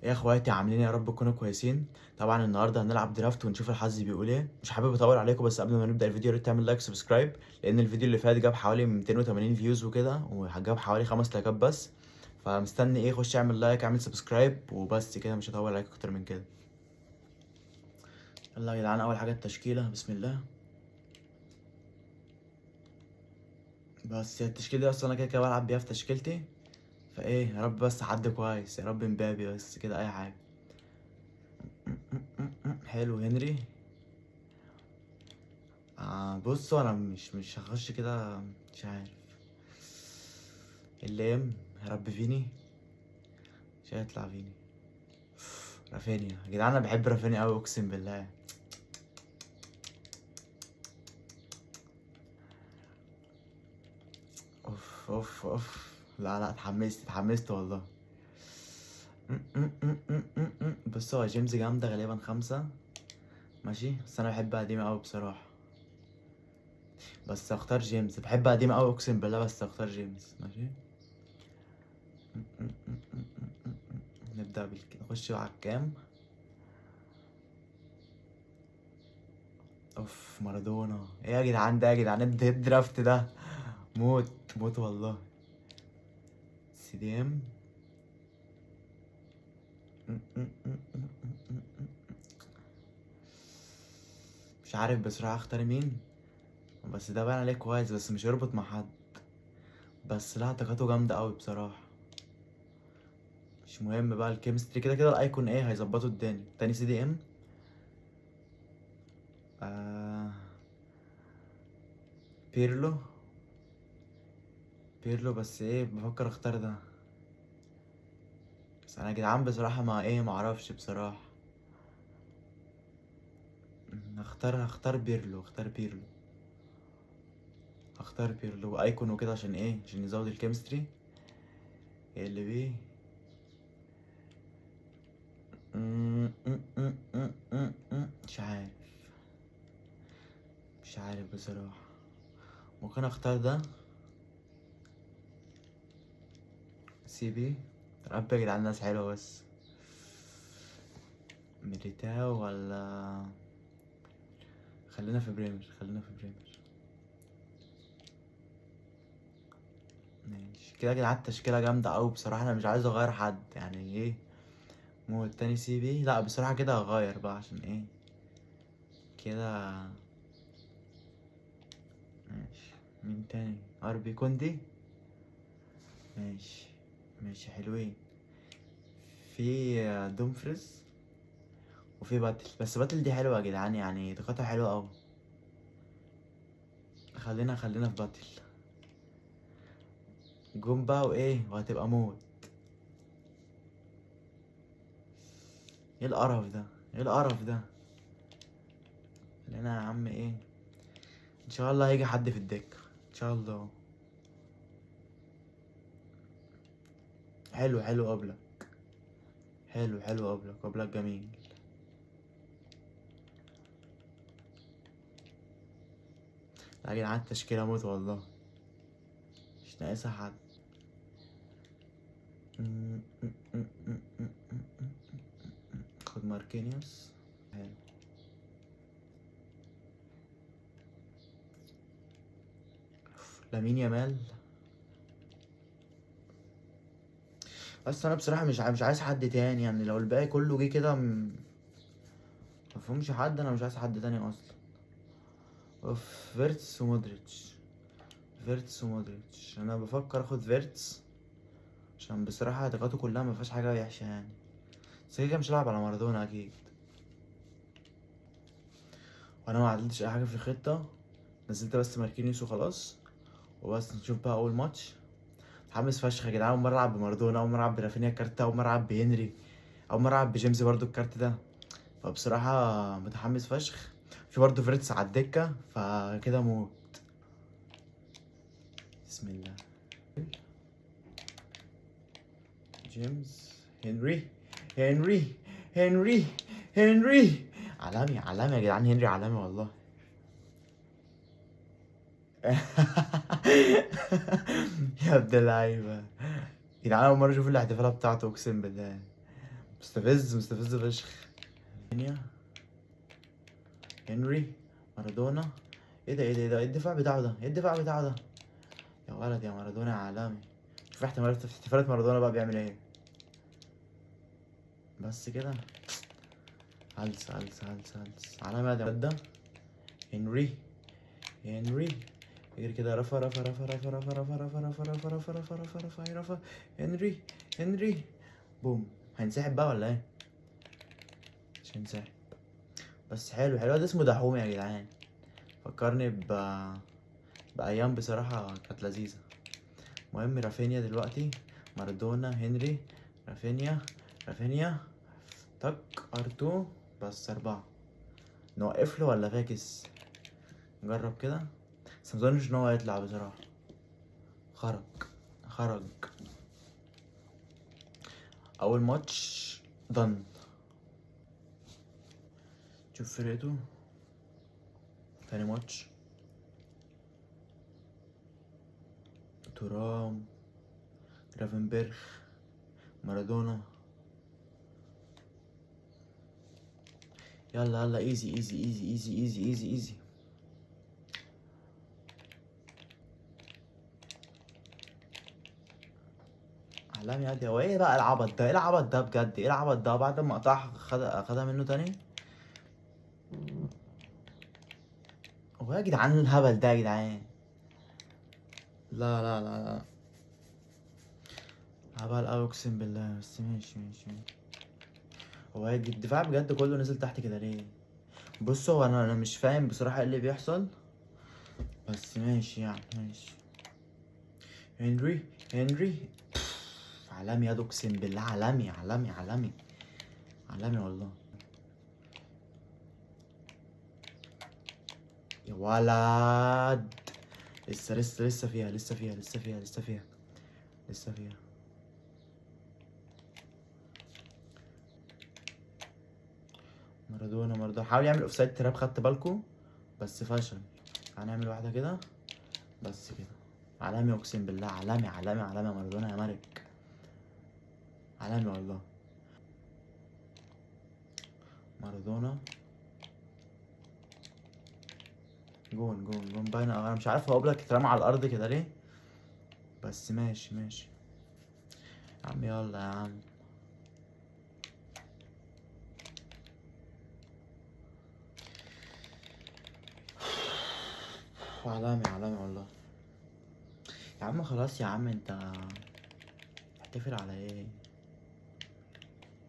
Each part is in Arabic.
ايه يا اخواتي، عاملين إيه؟ يا رب تكونوا كويسين. طبعا النهارده هنلعب درافت ونشوف الحظ بيقول ايه. مش حابب اطول عليكم، بس قبل ما نبدا الفيديو يا ريت تعمل لايك سبسكرايب، لان الفيديو اللي فات جاب حوالي 280 فيوز وكده، وجاب حوالي 5 لايكات بس. فمستني ايه؟ خش اعمل لايك، اعمل سبسكرايب وبس كده، مش هطول عليك اكتر من كده. يلا يا جدعان، اول حاجه التشكيله، بسم الله. بس هي التشكيله دي اصلا انا كده كده بلعب بيها في تشكيلتي، فايه يا رب بس حد كويس، يا رب مبابي بس كده، اي حاجه. حلو هنري. بصوا انا مش هخش كده، مش عارف. اللام. يا رب فيني. مش هيطلع فيني. رافينيا يا جدعان، انا بحب رافينيا قوي اقسم بالله. اوف اوف اوف. لا لا، اتحمست والله. بس هو جيمس جامدة غالبا 5. ماشي، بس انا بحب قديمة قوي بصراحة. بس اختار جيمس، بحب قديمة قوي اقسم بالله، بس اختار جيمس. ماشي. نبدأ نخش على الكام. اوف مارادونا، ايه يا جدعان ده؟ يا جدعان الدرافت ده موت موت والله. سي دي ام. مش عارف بصراحة اختار مين، بس ده باين عليه كويس، بس مش هيربط مع حد. بس لا، طاقته جامدة قوي بصراحة. مش مهم بقى الكيمستري، كده كده الايكون ايه هيظبطوا الدنيا. تاني سي دي ام. آه... بيرلو. بيرلو، بس ايه بفكر اختار ده. بس انا يا جدعان بصراحة ما ايه معرفش بصراحة. هختار بيرلو، هختار بيرلو ايكون وكده، عشان ايه؟ عشان يزود الكيمستري. إيه اللي بيه. مش عارف. مش عارف بصراحة. ممكن اختار ده. سي بي. رب يا جدعان، الناس حلوة بس. ميليتاو ولا. خلينا في بريمر. ماشي كده يا جدعان، التشكيلة جامدة أوي بصراحة، أنا مش عايز أغير حد يعني إيه. مو التاني سي بي، لأ بصراحة كده هغير بقى، عشان إيه كده. ماشي. مين تاني؟ أربي كوندي. ماشي. ماشي حلوين. في دومفريز. وفي باتل، بس باتل دي حلوة يا جدعان، يعني دقتها حلوة أوي. خلينا في باتل. جون بقى وإيه، وهتبقى موت. إيه القرف ده؟ إيه القرف ده؟ خلينا يا عم إيه، إن شاء الله هيجي حد في الدكة، إن شاء الله. حلو قبلك. حلو قبلك جميل. لا يا جدعان، التشكيلة موت والله، مش ناقصها حد. خد ماركينيوس. حلو. لامين يامال. بس انا بصراحة مش عايز حد تاني، يعني لو الباقي كله جه كده مفهومش حد، انا مش عايز حد تاني اصلا. اوف، فيرتس ومودريتش انا بفكر اخد فيرتس، عشان بصراحة دقاته كلها مفيهاش حاجة وحشة يعني. بس كده مش هلعب على مارادونا اكيد، وانا ما عدلتش اي حاجة في الخطة. نزلت بس ماركينيوس وخلاص. وبس نشوف بقى اول ماتش. متحمس فشخ يا جدعان، اول مرة العب بمارادونا، اول مرة العب برافينيا الكارت ده، اول مرة العب بهنري، اول مرة العب بجيمس برضو الكارت ده. فبصراحة متحمس فشخ. في برضو فيرتس على الدكة، فكده موت. بسم الله. جيمس. هنري هنري هنري. عالمي يا جدعان، هنري عالمي والله. يا ابن اللعيبة. يا جدعان، أول مرة أشوف الاحتفالة بتاعته أقسم بالله. مستفز فشخ. رافينيا، هنري، مارادونا. ايه الدفاع بتاعه ده؟ يا ولد يا مارادونا يا عالمي. شوف احتفالات مارادونا بقى بيعمل ايه. بس كده. هلس علامة ده. هنري يجري كده، رفا هنري بوم. هينسحب بقى ولا ايه؟ مش هينسحب. بس حلو ده اسمه دحوم يا جدعان. فكرني بأيام بصراحة كانت لذيذة. المهم رافينيا دلوقتي، مارادونا، هنري، رافينيا تك ار2 بس 4. نوقف له ولا فاكس؟ نجرب كده. بس مظنش ان هو هيطلع بصراحة. خرج. اول ماتش ضن. شوف فرقته. تاني ماتش تورام، جرافنبرغ، مارادونا. يلا ايزي. احلامي عادي. هو ايه بقى العبط ده بجد؟ ايه العبط ده بعد ما قطعها خدها منه تاني؟ هو يا جدعان الهبل ده يا جدعان. لا هبل اوي اقسم بالله. بس ماشي. هو الدفاع بجد كله نزل تحت كده ليه؟ بص هو انا مش فاهم بصراحة ايه اللي بيحصل. بس ماشي يعني ماشي. هنري عالمي يا اقسم بالله. عالمي والله. يا ولد. لسه فيها. مارادونا حاول يعمل اوفسايد تراب، خدت بالكو بس فشل. هنعمل واحدة كده بس كده. عالمي اقسم بالله. عالمي مارادونا يا ملك. عالمي والله. مارادونا جون باينة. انا مش عارف هو قبلك اترمى على الارض كده ليه. بس ماشي يا عم. يلا يا عم. عالمي والله. يا عم خلاص يا عم انت تحتفل على ايه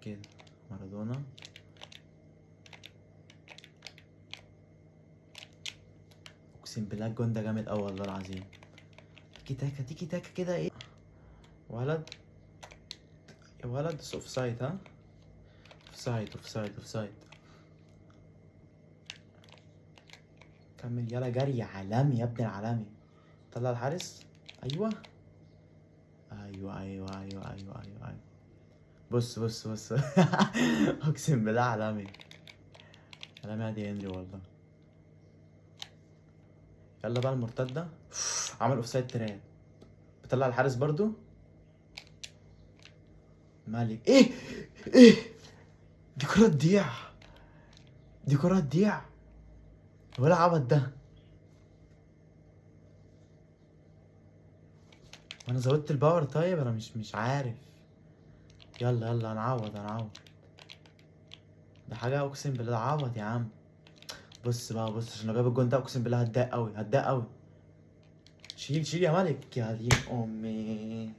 كده؟ مارادونا اقسم بالله الجون ده جامد اوي والله العظيم. تيكي تاكا كده ايه. ولد يا ولد. بس اوف سايد ها. اوف سايد. كمل يلا جري. عالمي يا ابن العالمي. طلع الحارس. ايوه. بص اقسم بالله عالمي ادي هنري والله. يلا بقى المرتدة. عمل اوفسايد تراب. بطلع الحارس برضو. مالك ايه. دي كرة تضيع. ولا عبط ده. وانا زودت الباور. طيب انا مش عارف. يلا هنعوض. ده حاجة اقسم بالله عوض يا عم. بص عشان لو جاب الجون ده اقسم بالله هتضايق قوي. شيل يا ملك يا دين امي.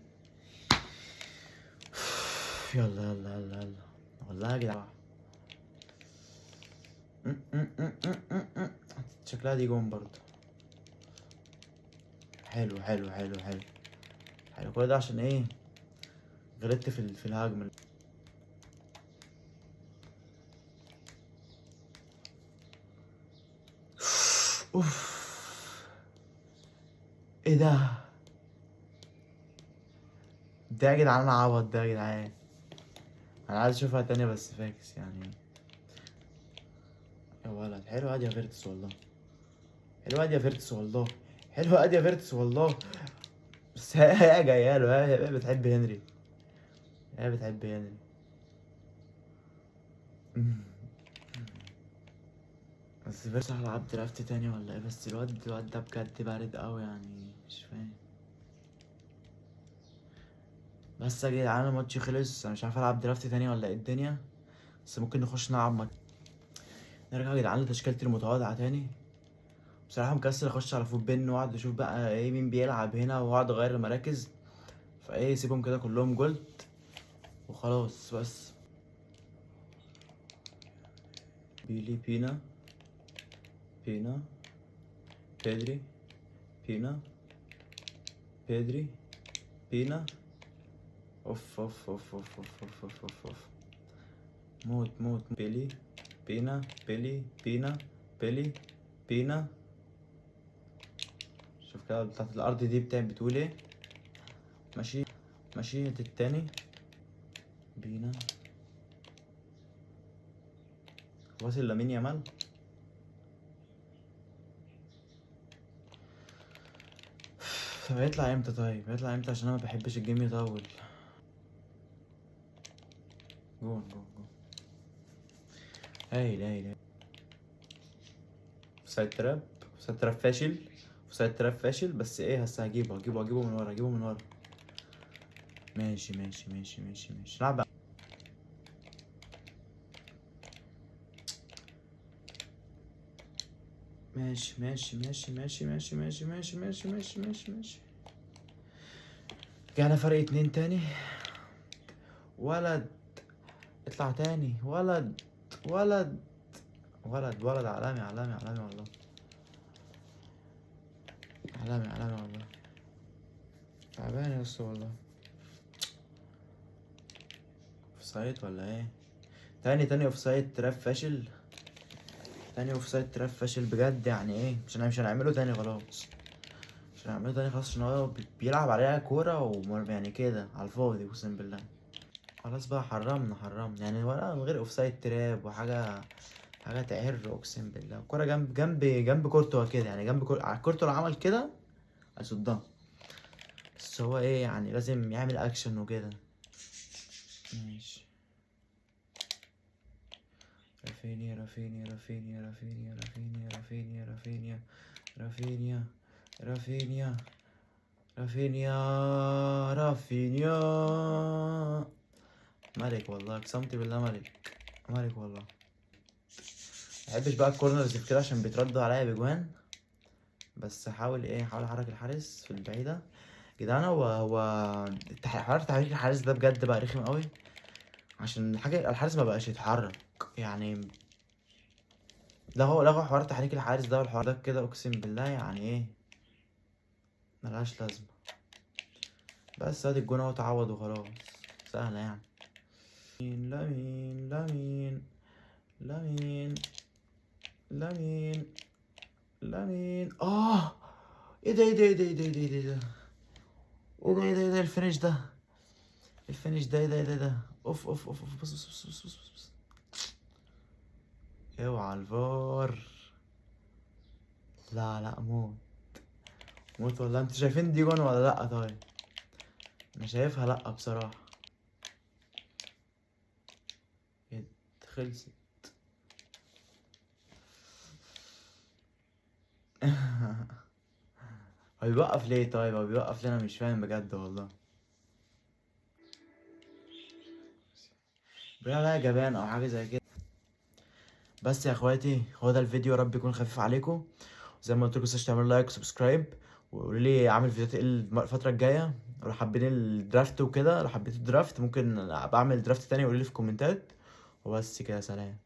يلا والله يا جدع. شكلها دي جون برضه. حلو كل ده عشان ايه؟ غلطت في الهجمة. اوف. ايه ده يا جدعان؟ انا عوض ده يا جدعان. انا عايز اشوفها تانية بس فاكس يعني. يا ولد حلو ادي يا فيرتس والله. بس هي جايه له. هي بتحب هنري. بس فيرس هلعب درافت تاني ولا ايه؟ بس الواد ده بجد بارد اوي يعني، مش فاهم. بس يا جدعان الماتش خلص، انا مش عارف العب درافت تاني ولا ايه الدنيا. بس ممكن نخش نلعب ماتش. نرجع يا جدعان لتشكيلتي المتواضعة تاني. بصراحة مكسل اخش على فوت بين واقعد اشوف بقى ايه مين بيلعب هنا واقعد اغير المراكز. فايه سيبهم كده كلهم جولد وخلاص بس. بيلي بينا بينا بيدري بينا بيدري بينا. اوف اوف اوف اوف اوف اوف اوف اوف اوف. موت موت. بيلي بينا بيلي بينا بيلي بينا. شوف كده بتاعت الارض دي بتقول ايه. ماشي ماشي التاني. بينا. واصل لامين يامال. طب هيطلع امتى؟ طيب هيطلع امتى؟ عشان انا ما بحبش الجيم يطول. جون جون جون. هايل هايل هايل. سايد تراب. سايد تراب فاشل. سايد تراب فاشل. بس ايه هسه هجيبه من ورا هجيبه من ورا. ماشي ماشي ماشي ماشي ماشي. لعب بقى. ماشي ماشي ماشي ماشي ماشي ماشي ماشي ماشي ماشي ماشي ماشي. رجعنا فرق 2 تاني. ولد. اطلع تاني ولد. ولد ولد ولد. عالمي عالمي عالمي والله. عالمي عالمي والله. تعبان يا اسطى والله. اوف سايد ولا ايه؟ تاني اوف سايد تراب فاشل. تاني اوف سايد تراب فاشل بجد. يعني ايه؟ مش هنعمله تاني خلاص. مش هنعمله تاني خلاص عشان هو بيلعب عليها كورة يعني كده على الفاضي اقسم بالله. خلاص بقى حرمنا يعني، ولا من غير اوف سايد تراب وحاجة. حاجة تعر اقسم بالله. الكورة جنب كورتوا كده يعني، على كورتوا لو عمل كده هيصدها. بس هو ايه يعني لازم يعمل اكشن وكده. ماشي. رافينيا رافينيا رافينيا رافينيا رافينيا رافينيا رافينيا رافينيا رافينيا رافينيا رافينيا. ملك والله قسمت بالله ملك. ملك والله. محبش بقى الكورنرز كده عشان بيتردوا عليا بجوان. بس حاول احرك الحارس في البعيدة. جدعان هو حوار تحريك الحارس ده بجد بقى رخم قوي. عشان الحارس ما بقاش يتحرك يعني. لغوا حوار تحريك الحارس ده والحوار ده كده اقسم بالله يعني ايه. ملهاش لازمة. بس ادي الجون اهو تعوض وخلاص. سهلة يعني. لامين لامين لامين لامين لامين. ايه ده ايه ده ايه ده ايه ده ايه ده ايه ده ايه ده الفينش ده. الفينش ده ايه ده ايه ده ده. اوف اوف اوف اوف. بص بص بص بص بص بص. اوعى الفار. لا لا موت. موت والله. انتوا شايفين دي جون ولا لا؟ طيب انا شايفها لا بصراحة. خلصت. هو بيوقف ليه؟ طيب هو بيوقف ليه؟ انا مش فاهم بجد والله. بيقول عليا جبان او حاجه زي كده. بس يا اخواتي هو ده الفيديو. رب يكون خفيف عليكم. زي ما قلت لكم متنسوش تعملوا لايك وسبسكرايب. وقولوا لي اعمل فيديوهات ايه الفتره الجايه. لو حابين الدرافت وكده، لو حبيتوا الدرافت ممكن ابقى اعمل درافت تاني. قولوا لي في الكومنتات. وبس كده سلام.